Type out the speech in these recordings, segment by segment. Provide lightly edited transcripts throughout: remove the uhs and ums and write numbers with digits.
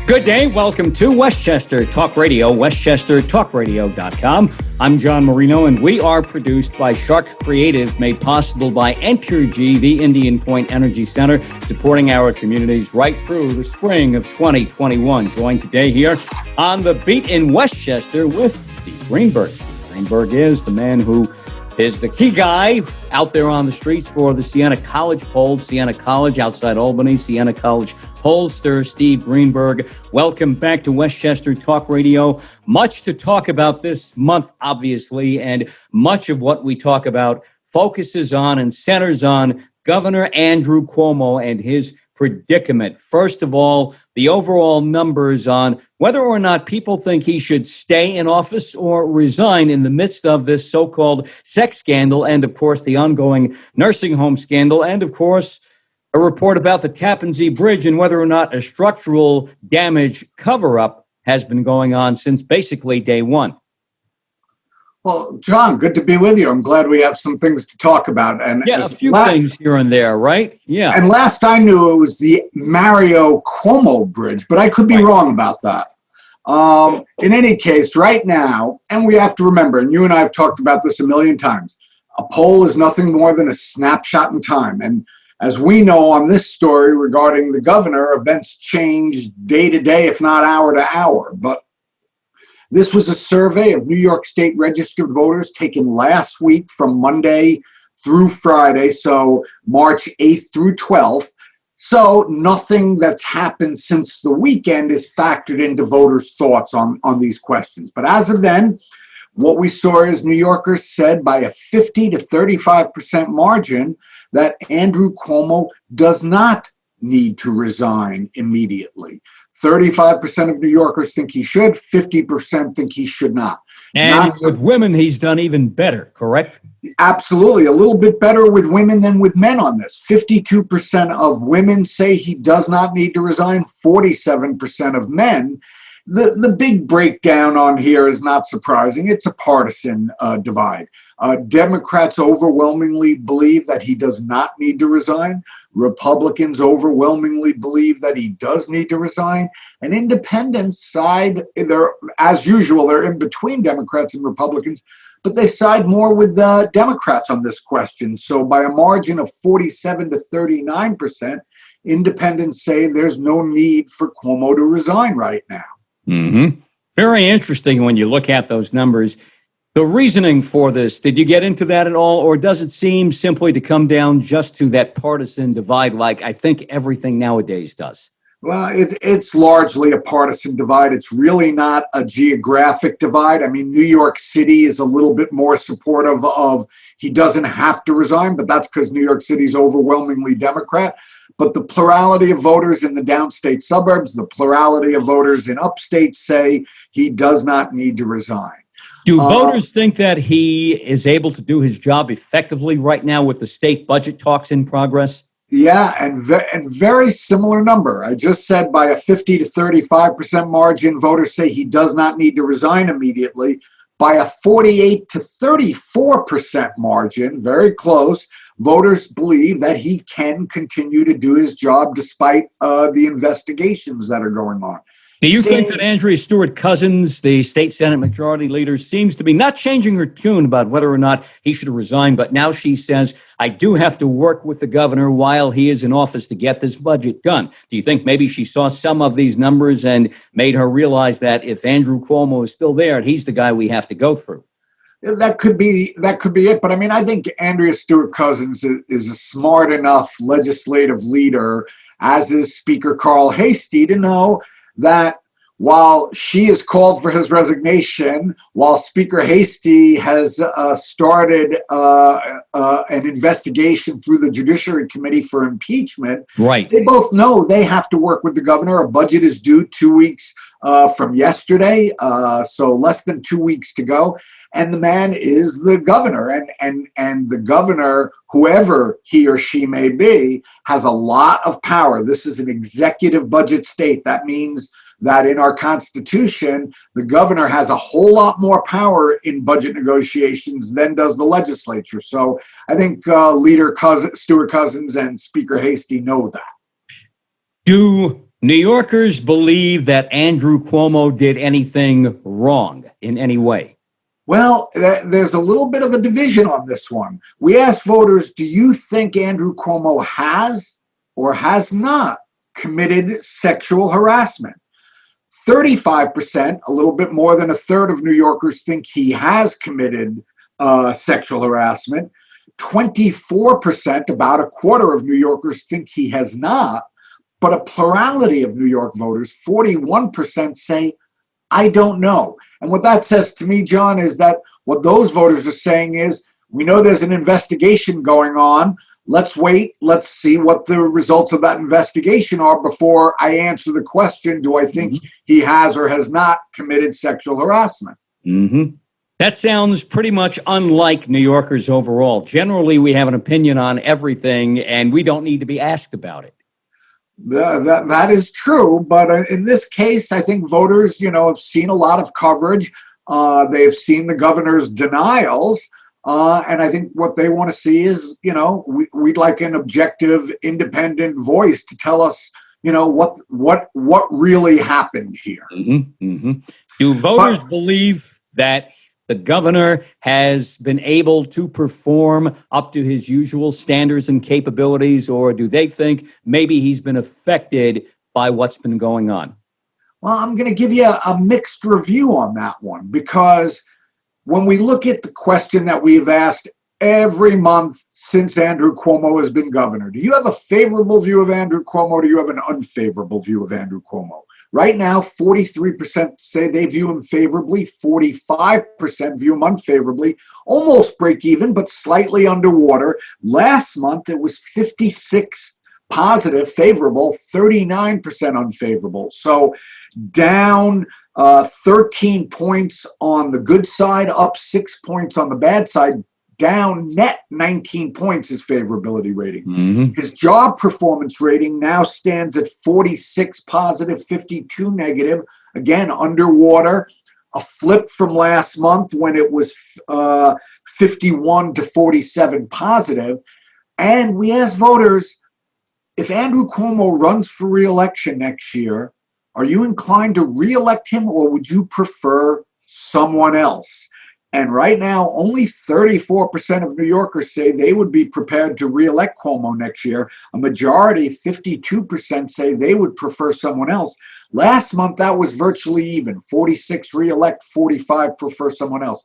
Good day. Welcome to Westchester Talk Radio, westchestertalkradio.com. I'm John Marino, and we are produced by Shark Creative, made possible by Entergy, the Indian Point Energy Center, supporting our communities right through the spring of 2021. Joined today here on The Beat in Westchester with Steve Greenberg. Steve Greenberg is the man who is the key guy out there on the streets for the Siena College poll. Siena College outside Albany, Siena College Pollster Steve Greenberg. Welcome back to Westchester Talk Radio. Much to talk about this month, obviously, and much of what we talk about focuses on and centers on Governor Andrew Cuomo and his predicament. First of all, the overall numbers on whether or not people think he should stay in office or resign in the midst of this so-called sex scandal, and of course the ongoing nursing home scandal, and of course a report about the Tappan Zee Bridge and whether or not a structural damage cover-up has been going on since basically day one. Well, John, good to be with you. I'm glad we have some things to talk about. And yeah, a few things here and there, right? Yeah. And last I knew, it was the Mario Cuomo Bridge, but I could be wrong about that. In any case, right now, and we have to remember, and you and I have talked about this a million times, a poll is nothing more than a snapshot in time. And as we know on this story regarding the governor, events change day to day, if not hour to hour. But this was a survey of New York State registered voters taken last week from Monday through Friday, so March 8th through 12th. So nothing that's happened since the weekend is factored into voters' thoughts on these questions. But as of then, what we saw is New Yorkers said by a 50 to 35% margin that Andrew Cuomo does not need to resign immediately. 35% of New Yorkers think he should, 50% think he should not. And with women, he's done even better, correct? Absolutely. A little bit better with women than with men on this. 52% of women say he does not need to resign, 47% of men. The big breakdown on here is not surprising. It's a partisan divide. Democrats overwhelmingly believe that he does not need to resign. Republicans overwhelmingly believe that he does need to resign. And independents side, as usual, they're in between Democrats and Republicans, but they side more with the Democrats on this question. So by a margin of 47 to 39%, independents say there's no need for Cuomo to resign right now. Mm-hmm. Very interesting when you look at those numbers. The reasoning for this, did you get into that at all, or does it seem simply to come down just to that partisan divide like I think everything nowadays does? Well, it's largely a partisan divide. It's really not a geographic divide. I mean, New York City is a little bit more supportive of he doesn't have to resign, but that's because New York City is overwhelmingly Democrat. But the plurality of voters in the downstate suburbs, the plurality of voters in upstate say he does not need to resign. Do voters think that he is able to do his job effectively right now with the state budget talks in progress? Yeah, and very similar number. I just said by a 50 to 35% margin, voters say he does not need to resign immediately. By a 48 to 34% margin, very close, voters believe that he can continue to do his job despite the investigations that are going on. Do you think that Andrea Stewart-Cousins, the state Senate Majority Leader, seems to be not changing her tune about whether or not he should resign, but now she says, I do have to work with the governor while he is in office to get this budget done? Do you think maybe she saw some of these numbers and made her realize that if Andrew Cuomo is still there, he's the guy we have to go through? That could be it. But I mean, I think Andrea Stewart-Cousins is a smart enough legislative leader, as is Speaker Carl Hastie, to know that while she has called for his resignation, while Speaker Hastie has started an investigation through the Judiciary Committee for impeachment, right? They both know they have to work with the governor. A budget is due 2 weeks from yesterday, so less than 2 weeks to go. And the man is the governor, and the governor, whoever he or she may be, has a lot of power. This is an executive budget state. That means that in our Constitution, the governor has a whole lot more power in budget negotiations than does the legislature. So I think Stuart Cousins and Speaker Hastie know that. Do New Yorkers believe that Andrew Cuomo did anything wrong in any way? Well, there's a little bit of a division on this one. We asked voters, do you think Andrew Cuomo has or has not committed sexual harassment? 35%, a little bit more than a third of New Yorkers think he has committed sexual harassment. 24%, about a quarter of New Yorkers think he has not. But a plurality of New York voters, 41%, say, I don't know. And what that says to me, John, is that what those voters are saying is, we know there's an investigation going on. Let's wait. Let's see what the results of that investigation are before I answer the question, do I think he has or has not committed sexual harassment? Mm-hmm. That sounds pretty much unlike New Yorkers overall. Generally, we have an opinion on everything, and we don't need to be asked about it. That is true, but in this case, I think voters, have seen a lot of coverage. They've seen the governor's denials, and I think what they want to see is, we'd like an objective, independent voice to tell us, what really happened here. Mm-hmm, mm-hmm. Do voters believe that the governor has been able to perform up to his usual standards and capabilities, or do they think maybe he's been affected by what's been going on? Well, I'm going to give you a mixed review on that one, because when we look at the question that we've asked every month since Andrew Cuomo has been governor, do you have a favorable view of Andrew Cuomo, or do you have an unfavorable view of Andrew Cuomo? Right now, 43% say they view him favorably, 45% view him unfavorably, almost break even, but slightly underwater. Last month, it was 56 positive, favorable, 39% unfavorable. So down 13 points on the good side, up 6 points on the bad side. Down net 19 points his favorability rating. Mm-hmm. His job performance rating now stands at 46 positive, 52 negative. Again, underwater. A flip from last month when it was 51 to 47 positive. And we asked voters, if Andrew Cuomo runs for re-election next year, are you inclined to re-elect him, or would you prefer someone else? And right now, only 34% of New Yorkers say they would be prepared to re-elect Cuomo next year. A majority, 52%, say they would prefer someone else. Last month, that was virtually even. 46 re-elect, 45 prefer someone else.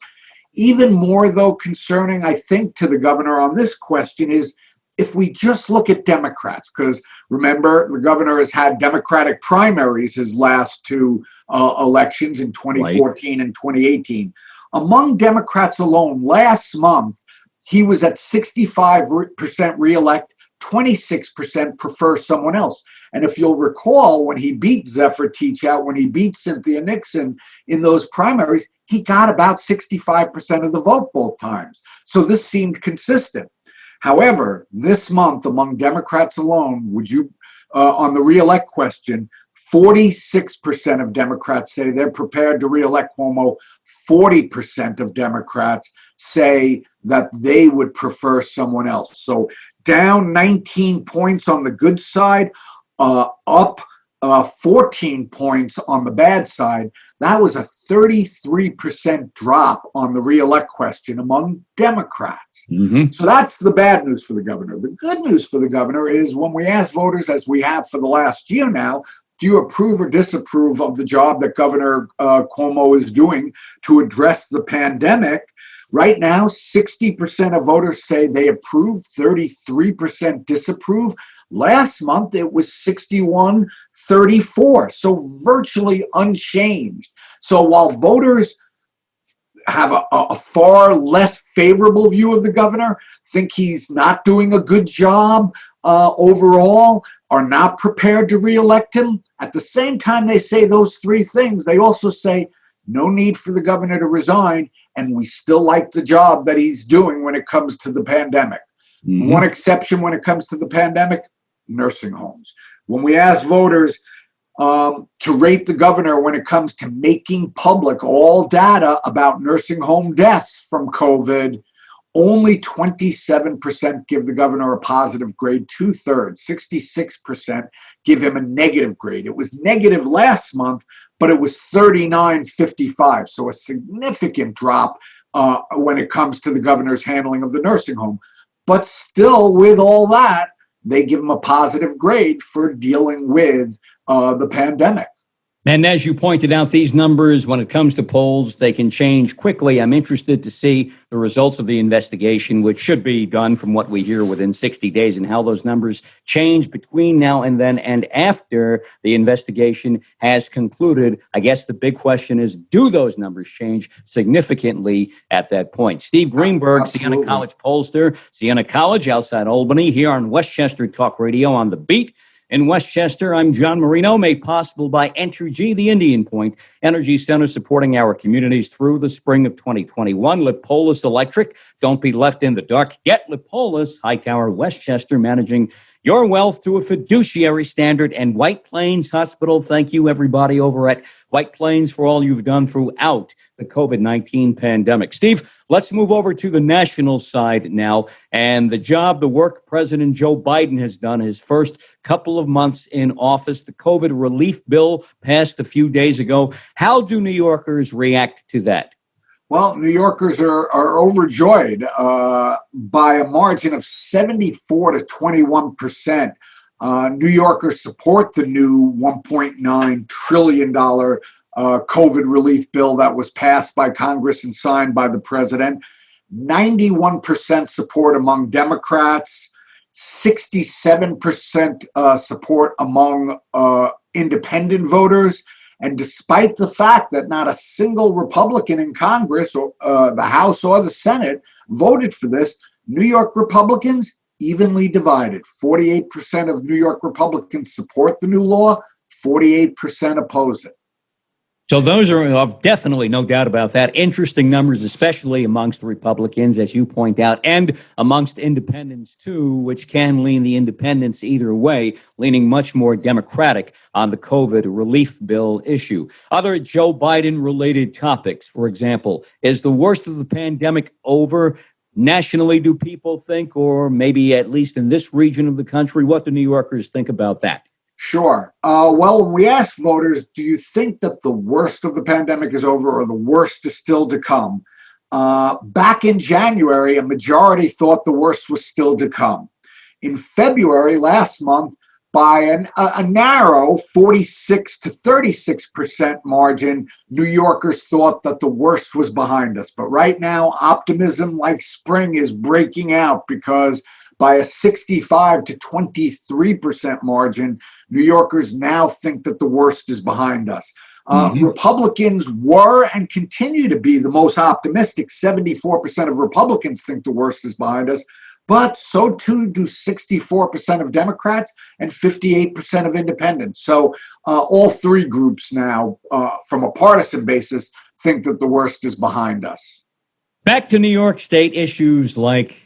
Even more, though, concerning, I think, to the governor on this question is if we just look at Democrats, because remember, the governor has had Democratic primaries his last two elections in 2014 and 2018. Among Democrats alone, last month, he was at 65% reelect, 26% prefer someone else. And if you'll recall, when he beat Zephyr Teachout, when he beat Cynthia Nixon in those primaries, he got about 65% of the vote both times. So this seemed consistent. However, this month, among Democrats alone, would you, on the reelect question, 46% of Democrats say they're prepared to reelect Cuomo. 40% of Democrats say that they would prefer someone else. So down 19 points on the good side, up 14 points on the bad side. That was a 33% drop on the reelect question among Democrats. Mm-hmm. So that's the bad news for the governor. The good news for the governor is when we ask voters, as we have for the last year now, do you approve or disapprove of the job that Governor Cuomo is doing to address the pandemic? Right now, 60% of voters say they approve, 33% disapprove. Last month, it was 61-34, so virtually unchanged. So while voters have a far less favorable view of the governor, think he's not doing a good job overall, are not prepared to reelect him, at the same time they say those three things, they also say no need for the governor to resign, and we still like the job that he's doing when it comes to the pandemic. Mm-hmm. One exception when it comes to the pandemic, nursing homes. When we ask voters, to rate the governor when it comes to making public all data about nursing home deaths from COVID, only 27% give the governor a positive grade, 2/3, 66% give him a negative grade. It was negative last month, but it was 39.55, so a significant drop when it comes to the governor's handling of the nursing home. But still, with all that, they give him a positive grade for dealing with the pandemic. And as you pointed out, these numbers, when it comes to polls, they can change quickly. I'm interested to see the results of the investigation, which should be done from what we hear within 60 days, and how those numbers change between now and then and after the investigation has concluded. I guess the big question is, do those numbers change significantly at that point? Steve Greenberg, Absolutely. Siena College pollster, Siena College outside Albany, here on Westchester Talk Radio on the Beat. In Westchester, I'm John Marino, made possible by Entergy, the Indian Point Energy Center, supporting our communities through the spring of 2021. Lipolis Electric, don't be left in the dark. Get Lipolis, Hightower, Westchester, managing your wealth to a fiduciary standard. And White Plains Hospital, thank you, everybody over at White Plains, for all you've done throughout the COVID-19 pandemic. Steve, let's move over to the national side now, and the work President Joe Biden has done his first couple of months in office. The COVID relief bill passed a few days ago. How do New Yorkers react to that? Well, New Yorkers are overjoyed by a margin of 74 to 21%. New Yorkers support the new $1.9 trillion COVID relief bill that was passed by Congress and signed by the president. 91% support among Democrats, 67% support among independent voters. And despite the fact that not a single Republican in Congress, or the House or the Senate, voted for this, New York Republicans evenly divided. 48% of New York Republicans support the new law, 48% oppose it. So those are definitely, no doubt about that, interesting numbers, especially amongst Republicans, as you point out, and amongst independents, too, which can lean the independents either way, leaning much more Democratic on the COVID relief bill issue. Other Joe Biden-related topics, for example, is the worst of the pandemic over? Nationally, do people think, or maybe at least in this region of the country, what do New Yorkers think about that? Sure. Well, when we asked voters, do you think that the worst of the pandemic is over or the worst is still to come? Back in January, a majority thought the worst was still to come. In February, last month, by a narrow 46 to 36% margin, New Yorkers thought that the worst was behind us. But right now, optimism like spring is breaking out, because by a 65 to 23% margin, New Yorkers now think that the worst is behind us. Republicans were and continue to be the most optimistic. 74% of Republicans think the worst is behind us, but so too do 64% of Democrats and 58% of independents. So all three groups now, from a partisan basis, think that the worst is behind us. Back to New York State, issues like,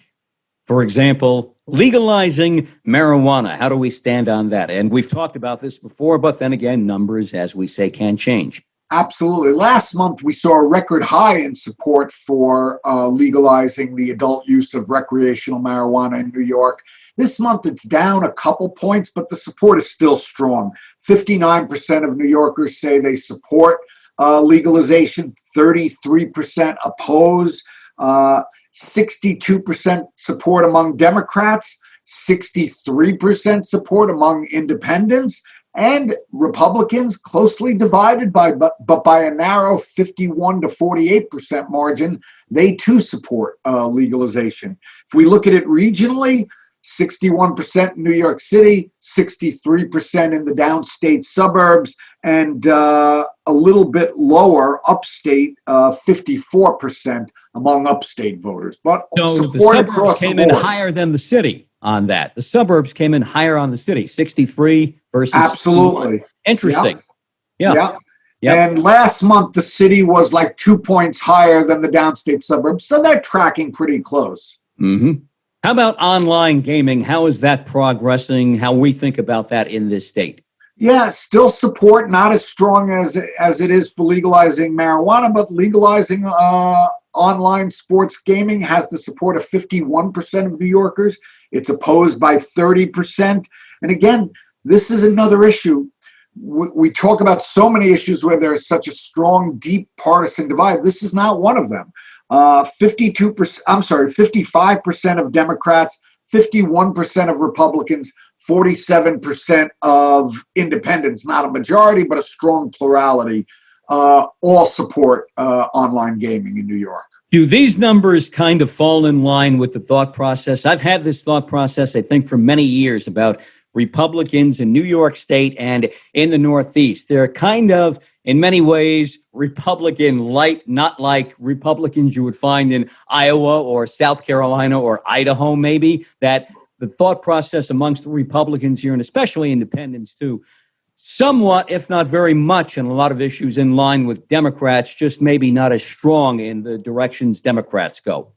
for example, legalizing marijuana. How do we stand on that? And we've talked about this before, but then again, numbers, as we say, can change. Absolutely. Last month, we saw a record high in support for legalizing the adult use of recreational marijuana in New York. This month, it's down a couple points, but the support is still strong. 59% of New Yorkers say they support legalization. 33% oppose. 62% support among Democrats, 63% support among independents, and Republicans closely divided but by a narrow 51 to 48% margin, they too support legalization. If we look at it regionally, 61% in New York City, 63% in the downstate suburbs, and a little bit lower upstate, 54% among upstate voters. But so support the across suburbs the came board. in higher than the city on that. The suburbs came in higher on the city, 63 versus Absolutely. 61. Interesting. Yeah. And last month, the city was like 2 points higher than the downstate suburbs, so they're tracking pretty close. How about online gaming? How is that progressing? How we think about that in this state? Yeah, still support, not as strong as it is for legalizing marijuana, but legalizing online sports gaming has the support of 51% of New Yorkers. It's opposed by 30%. And again, this is another issue. We talk about so many issues where there's such a strong, deep partisan divide. This is not one of them. 55% of Democrats, 51% of Republicans, 47% of independents, not a majority, but a strong plurality, all support online gaming in New York. Do these numbers kind of fall in line with the thought process? I've had this thought process, I think, for many years about Republicans in New York State and in the Northeast. They're kind of, in many ways, Republican light, not like Republicans you would find in Iowa or South Carolina or Idaho, maybe, that the thought process amongst the Republicans here, and especially independents too, somewhat, if not very much, in a lot of issues in line with Democrats, just maybe not as strong in the directions Democrats go.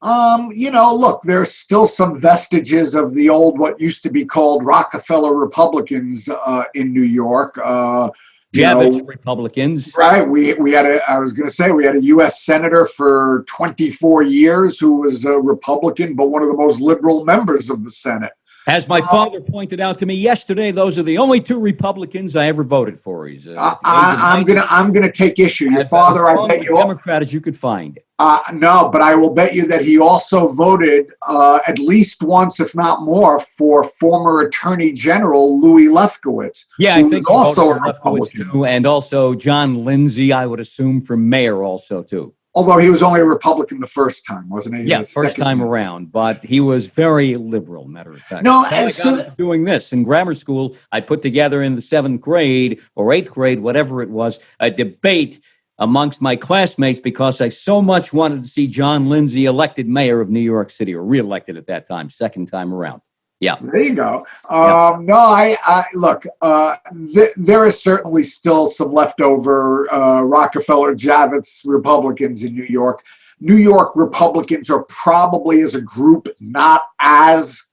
Look, there's still some vestiges of the old, what used to be called Rockefeller Republicans in New York. Javits Republicans. Right. We had a U.S. Senator for 24 years who was a Republican, but one of the most liberal members of the Senate. As my father pointed out to me yesterday, those are the only two Republicans I ever voted for. He's I'm gonna take issue. Your father, I bet you, Democrat as you could find. No, but I will bet you that he also voted at least once, if not more, for former Attorney General Louis Lefkowitz. Yeah, I think also a Republican too, and also John Lindsay, I would assume, for mayor also too. Although he was only a Republican the first time, wasn't he? Yeah, first time around, but he was very liberal, matter of fact. No, doing this in grammar school, I put together in the 7th grade or 8th grade, whatever it was, a debate amongst my classmates because I so much wanted to see John Lindsay elected mayor of New York City, or reelected at that time, second time around. Yeah. There you go. No, I look, there is certainly still some leftover Rockefeller Javits Republicans in New York. New York Republicans are probably, as a group, not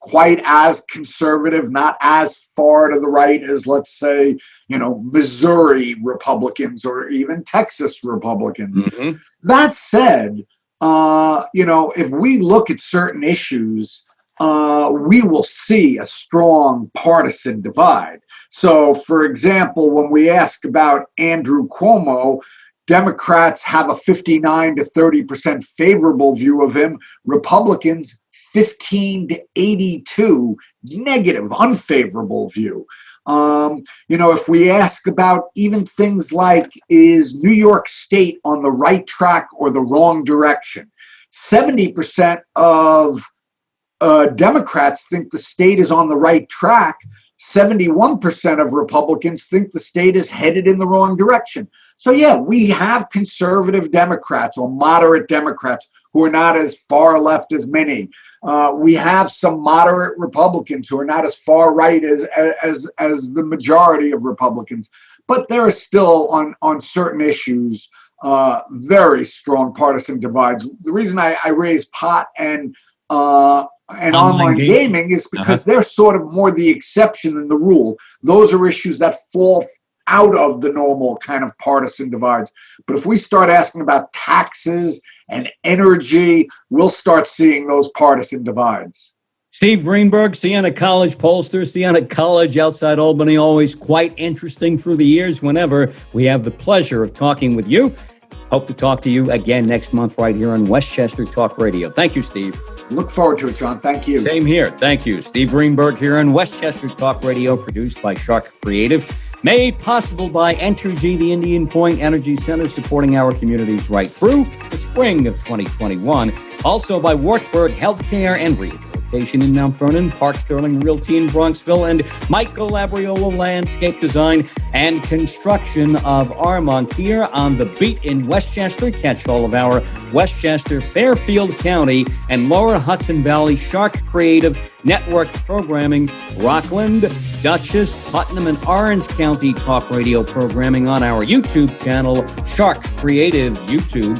quite as conservative, not as far to the right as, let's say, Missouri Republicans or even Texas Republicans. Mm-hmm. That said, if we look at certain issues, we will see a strong partisan divide. So, for example, when we ask about Andrew Cuomo, Democrats have a 59 to 30% favorable view of him. Republicans, 15 to 82 negative, unfavorable view. If we ask about even things like, is New York State on the right track or the wrong direction? 70% of Democrats think the state is on the right track. 71% of Republicans think the state is headed in the wrong direction. So, yeah, we have conservative Democrats or moderate Democrats who are not as far left as many. We have some moderate Republicans who are not as far right as the majority of Republicans. But there are still, on certain issues, very strong partisan divides. The reason I raise pot and online gaming is because they're sort of more the exception than the rule. Those are issues that fall out of the normal kind of partisan divides. But if we start asking about taxes and energy, we'll start seeing those partisan divides. Steve Greenberg, Siena College pollster, Siena College outside Albany, always quite interesting through the years whenever we have the pleasure of talking with you. Hope to talk to you again next month right here on Westchester Talk Radio. Thank you, Steve. Look forward to it, John. Thank you. Same here. Thank you. Steve Greenberg here on Westchester Talk Radio, produced by Shark Creative, made possible by Entergy, the Indian Point Energy Center, supporting our communities right through the spring of 2021. Also by Wartburg Healthcare and Rehabilitation in Mount Vernon, Park Sterling Realty in Bronxville, and Michael Labriola Landscape Design and Construction of Armont here on The Beat in Westchester. Catch all of our Westchester, Fairfield County, and Lower Hudson Valley Shark Creative Network programming, Rockland, Dutchess, Putnam, and Orange County Talk Radio programming on our YouTube channel, Shark Creative YouTube.